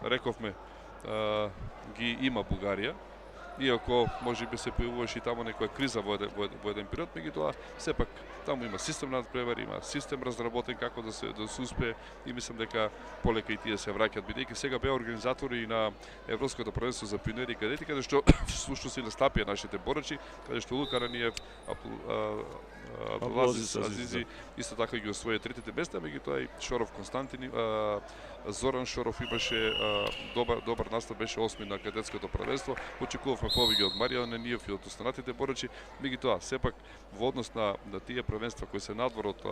рековме, ги има Бугарија, иако можеби се појавуваше и таму некоја криза во еден период, меѓутоа сепак таму има систем надпревари, има систем разработен како да се успее и мислам дека полека и тие се враќаат, бидејќи сега беа организатори на Европското првенство за пионери и кадети, каде што слушно се настапија нашите борачи, каде што Лука Раниев, Абдулазис Азизи исто така ги освои третите места, меѓутоа и Шоров Константин, Зоран Шоров имаше добар настап, беше 8 на кадетското првенство. Очекувавме повеќе од Маријан Нениев и од останатите борачи, меѓутоа сепак во однос на тие првенства кои се надвор од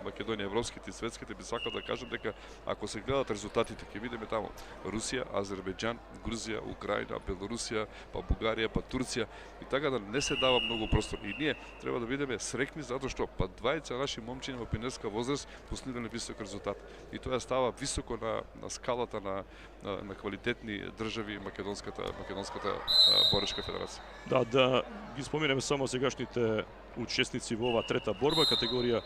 Македонија, европските и светските, би сакал да кажам дека ако се гледат резултатите, ќе видиме таму Русија, Азербејџан, Грузија, Украина, Белорусија, па Бугарија, па Турција и така да не се дава многу простор. И ние треба да бидеме среќни затоа што па двајца наши момчиња во пионерска возраст постигнале висок резултат. И тоа става високо на скалата на квалитетни држави македонската боречка федерација. Да ги споменеме само сегашните учесници во оваа трета борба, категорија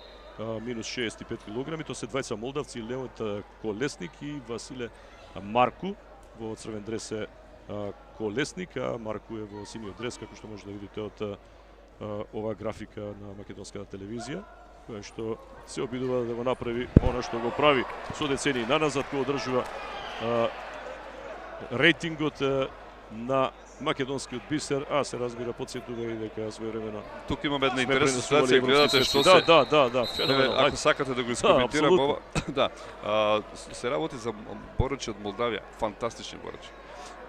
минус 65 кг. Тоа се двајца молдавци, Леонид Колесник и Василе Марку. Во црвен дрес е Колесник, а Марку е во синиот дрес, како што може да видите од оваа графика на македонската телевизија, која што се обидува да го направи она што го прави со децении наназад, кој одржува рейтингот на македонскиот бисер, а се разбира подсетува и дека своевремено. Тук имаме една интересна ситуација, гледате што се ако сакате да го искоментирам ова. Да, се работи за борачи од Молдавија, фантастични борачи.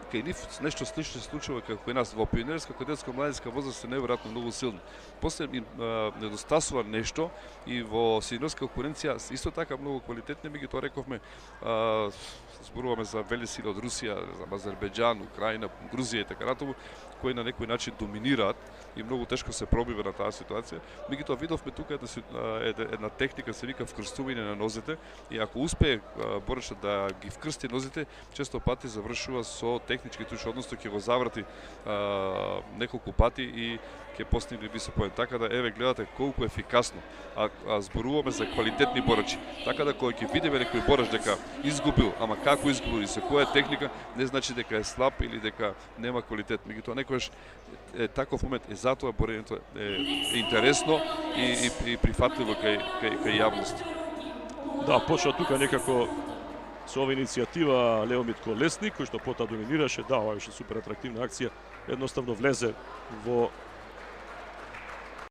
Кај нив нешто слично се случува како и нас во пионерска, кадетска, младинска возраст се неверојатно многу силни. После им недостасува нешто и во сениорска конкуренција исто така многу квалитетни, меѓутоа рековме зборуваме за вели сили од Русија, за Азербејџан, Украина, Грузија и така натаму, кои на некој начин доминираат и многу тешко се пробива на таа ситуација. Меѓутоа видовме тука една техника се вика вкрстување на нозете и ако успее борачот да ги вкрсти нозете, често пати завршува со технички туч, односно ќе го заврати неколку пати и ќе постигне висок поен. Така да еве гледате колку ефикасно, а зборуваме за квалитетни борачи. Така да кога ќе видиме некој борач дека изгубил, ама како изгубил и со која техника, не значи дека е слаб или дека нема квалитет. Меѓутоа некогаш таков момент и затоа борењето е интересно и прифатливо кај јавност. Да, почна тука некако со ова иницијатива Леонид Колесник, кој што потоа доминираше, да, ова беше супер атрактивна акција, едноставно влезе во